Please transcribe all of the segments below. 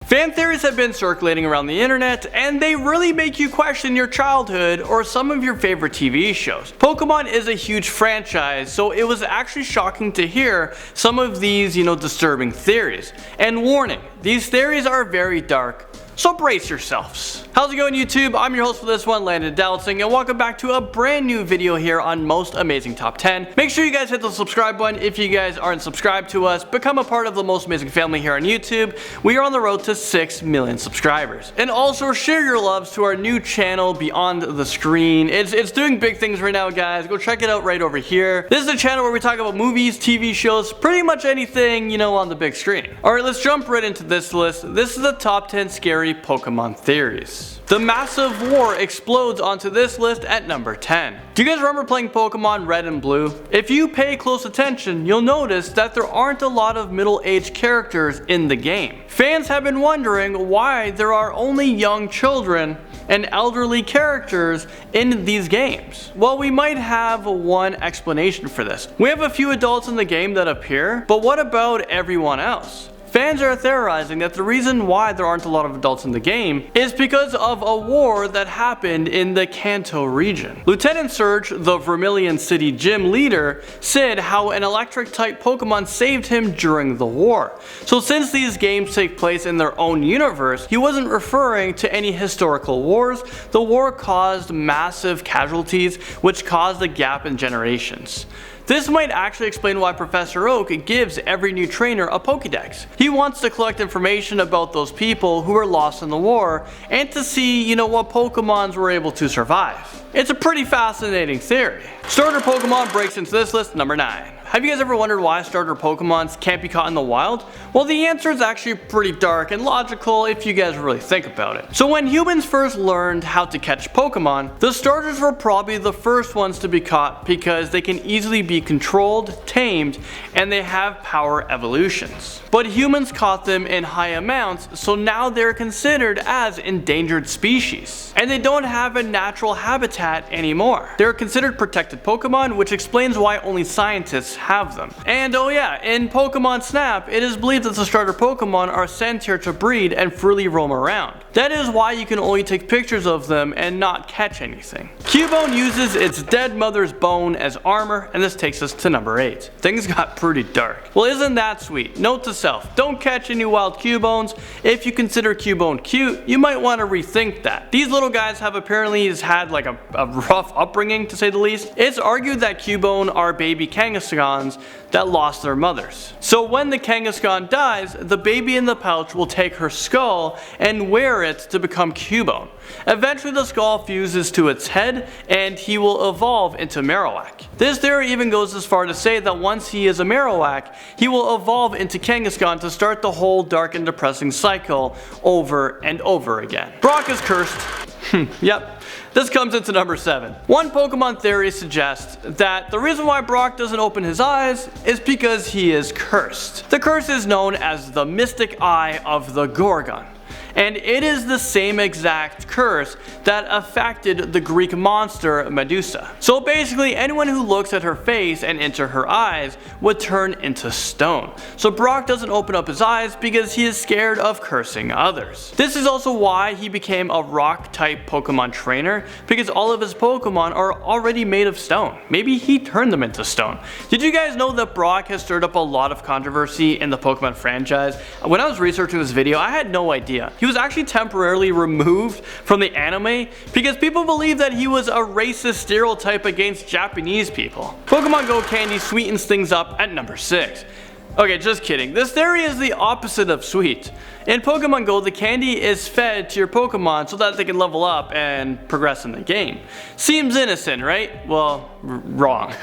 Fan theories have been circulating around the internet, and they really make you question your childhood or some of your favorite TV shows. Pokemon is a huge franchise, so it was actually shocking to hear some of these, disturbing theories. And warning, these theories are very dark, so brace yourselves. How's it going, YouTube? I'm your host for this one, Landon Dowlatsingh, and welcome back to a brand new video here on Most Amazing Top 10. Make sure you guys hit the subscribe button if you guys aren't subscribed to us. Become a part of the Most Amazing family here on YouTube. We are on the road to 6 million subscribers. And also share your loves to our new channel, Beyond the Screen. It's doing big things right now, guys. Go check it out right over here. This is a channel where we talk about movies, TV shows, pretty much anything, on the big screen. Alright, let's jump right into this list. This is the top 10 scary Pokemon theories. The massive war explodes onto this list at number 10. Do you guys remember playing Pokemon Red and Blue? If you pay close attention, you'll notice that there aren't a lot of middle-aged characters in the game. Fans have been wondering why there are only young children and elderly characters in these games. Well, we might have one explanation for this. We have a few adults in the game that appear, but what about everyone else? Fans are theorizing that the reason why there aren't a lot of adults in the game is because of a war that happened in the Kanto region. Lieutenant Surge, the Vermilion City gym leader, said how an electric type Pokemon saved him during the war. So since these games take place in their own universe, he wasn't referring to any historical wars. The war caused massive casualties, which caused a gap in generations. This might actually explain why Professor Oak gives every new trainer a Pokédex. He wants to collect information about those people who were lost in the war and to see, what Pokemons were able to survive. It's a pretty fascinating theory. Starter Pokemon breaks into this list, number 9. Have you guys ever wondered why starter Pokemons can't be caught in the wild? Well, the answer is actually pretty dark and logical if you guys really think about it. So when humans first learned how to catch Pokemon, the starters were probably the first ones to be caught because they can easily be controlled, tamed, and they have power evolutions. But humans caught them in high amounts, so now they're considered as endangered species. And they don't have a natural habitat anymore. They're considered protected Pokemon, which explains why only scientists have them. And oh yeah, in Pokemon Snap, it is believed that the starter Pokemon are sent here to breed and freely roam around. That is why you can only take pictures of them and not catch anything. CUBONE uses its dead mother's bone as armor, and this takes us to number 8. Things got pretty dark. Well, isn't that sweet? Note to self, don't catch any wild CUBONEs. If you consider CUBONE cute, you might want to rethink that. These little guys have apparently had like a rough upbringing, to say the least. It's argued that CUBONE are baby Kangaskhan that lost their mothers. So when the Kangaskhan dies, the baby in the pouch will take her skull and wear it to become CUBONE. Eventually the skull fuses to its head and he will evolve into Marowak. This theory even goes as far to say that once he is a Marowak, he will evolve into Kangaskhan to start the whole dark and depressing cycle over and over again. Brock is cursed. Yep. This comes into number 7. One Pokemon theory suggests that the reason why Brock doesn't open his eyes is because he is cursed. The curse is known as the Mystic Eye of the Gorgon. And it is the same exact curse that affected the Greek monster Medusa. So basically anyone who looks at her face and into her eyes would turn into stone. So Brock doesn't open up his eyes because he is scared of cursing others. This is also why he became a rock type Pokemon trainer, because all of his Pokemon are already made of stone. Maybe he turned them into stone. Did you guys know that Brock has stirred up a lot of controversy in the Pokemon franchise? When I was researching this video, I had no idea. He was actually temporarily removed from the anime because people believe that he was a racist stereotype against Japanese people. Pokemon Go candy sweetens things up at number 6. Okay, just kidding. This theory is the opposite of sweet. In Pokemon Go, the candy is fed to your Pokemon so that they can level up and progress in the game. Seems innocent, right? Well, wrong.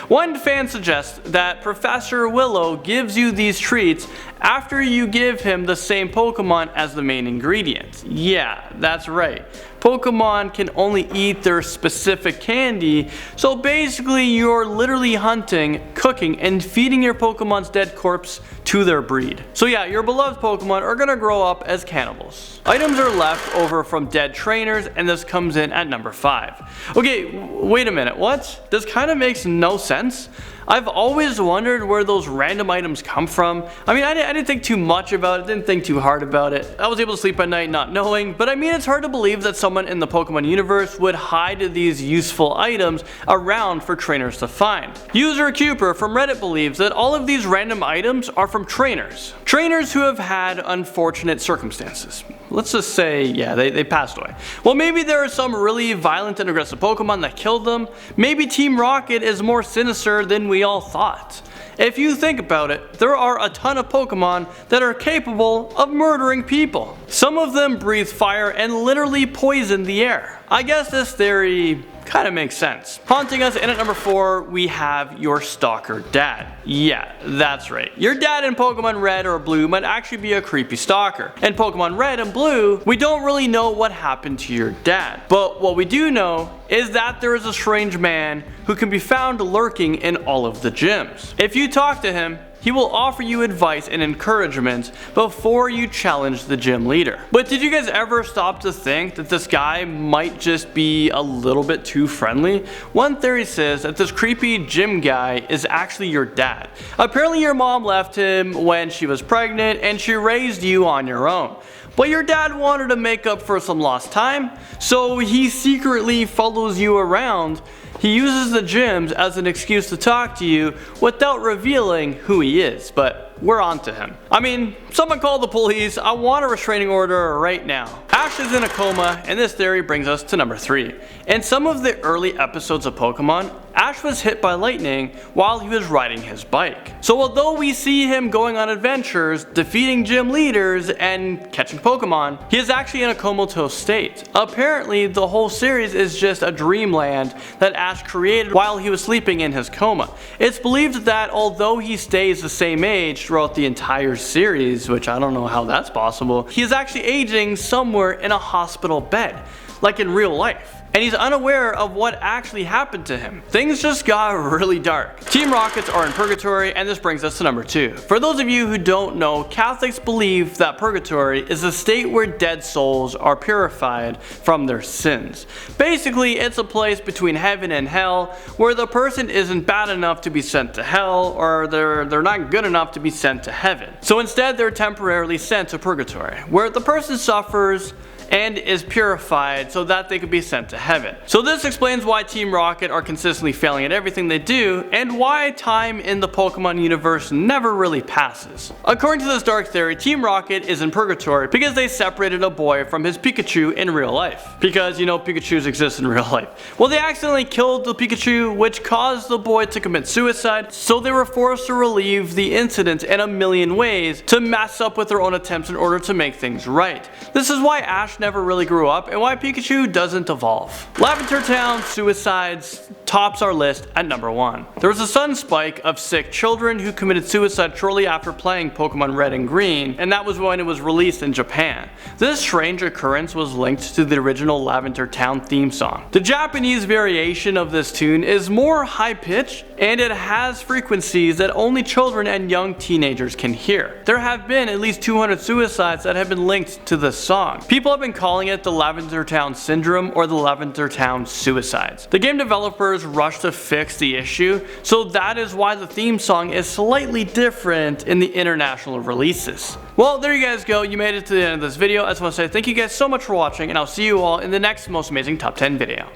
One fan suggests that Professor Willow gives you these treats after you give him the same Pokemon as the main ingredient. Yeah, that's right. Pokemon can only eat their specific candy, so basically you're literally hunting, cooking, and feeding your Pokemon's dead corpse to their breed. So yeah, your beloved Pokemon are gonna grow up as cannibals. Items are left over from dead trainers, and this comes in at number 5. Okay, wait a minute, what? this kind of makes no sense. I've always wondered where those random items come from. I mean, I didn't think too much about it, didn't think too hard about it. I was able to sleep at night not knowing, but I mean, it's hard to believe that someone in the Pokemon universe would hide these useful items around for trainers to find. User Cooper from Reddit believes that all of these random items are from trainers. Trainers who have had unfortunate circumstances. Let's just say, yeah, they passed away. Well, maybe there are some really violent and aggressive Pokemon that killed them. Maybe Team Rocket is more sinister than we all thought. If you think about it, there are a ton of Pokemon that are capable of murdering people. Some of them breathe fire and literally poison the air. I guess this theory kind of makes sense. Haunting us in at number 4, we have your stalker dad. Yeah, that's right. Your dad in Pokemon Red or Blue might actually be a creepy stalker. In Pokemon Red and Blue, we don't really know what happened to your dad. But what we do know is that there is a strange man who can be found lurking in all of the gyms. If you talk to him, he will offer you advice and encouragement before you challenge the gym leader. But did you guys ever stop to think that this guy might just be a little bit too friendly? One theory says that this creepy gym guy is actually your dad. Apparently your mom left him when she was pregnant and she raised you on your own. But your dad wanted to make up for some lost time, so he secretly follows you around. He uses the gyms as an excuse to talk to you without revealing who he is, but we're on to him. I mean, someone call the police. I want a restraining order right now. Ash is in a coma, and this theory brings us to number 3. In some of the early episodes of Pokemon, Ash was hit by lightning while he was riding his bike. So although we see him going on adventures, defeating gym leaders, and catching Pokemon, he is actually in a comatose state. Apparently, the whole series is just a dreamland that Ash created while he was sleeping in his coma. It's believed that although he stays the same age throughout the entire series, which I don't know how that's possible, he is actually aging somewhere in a hospital bed, like in real life. And he's unaware of what actually happened to him. Things just got really dark. Team Rockets are in Purgatory, and this brings us to number 2. For those of you who don't know, Catholics believe that Purgatory is a state where dead souls are purified from their sins. Basically, it's a place between heaven and hell where the person isn't bad enough to be sent to hell, or they're not good enough to be sent to heaven. So instead, they're temporarily sent to Purgatory, where the person suffers and is purified so that they could be sent to heaven. So this explains why Team Rocket are consistently failing at everything they do, and why time in the Pokemon universe never really passes. According to this dark theory, Team Rocket is in Purgatory because they separated a boy from his Pikachu in real life. Because, you know, Pikachus exist in real life. Well, they accidentally killed the Pikachu, which caused the boy to commit suicide, so they were forced to relieve the incident in a million ways to mess up with their own attempts in order to make things right. This is why Ash never really grew up, and why Pikachu doesn't evolve. Lavender Town suicides tops our list at number 1. There was a sudden spike of sick children who committed suicide shortly after playing Pokemon Red and Green, and that was when it was released in Japan. This strange occurrence was linked to the original Lavender Town theme song. The Japanese variation of this tune is more high-pitched, and it has frequencies that only children and young teenagers can hear. There have been at least 200 suicides that have been linked to this song. People have been calling it the Lavender Town Syndrome or the Lavender Town Suicides. The game developers rushed to fix the issue, so that is why the theme song is slightly different in the international releases. Well, there you guys go. You made it to the end of this video. I just want to say thank you guys so much for watching, and I'll see you all in the next most amazing top 10 video.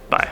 Bye.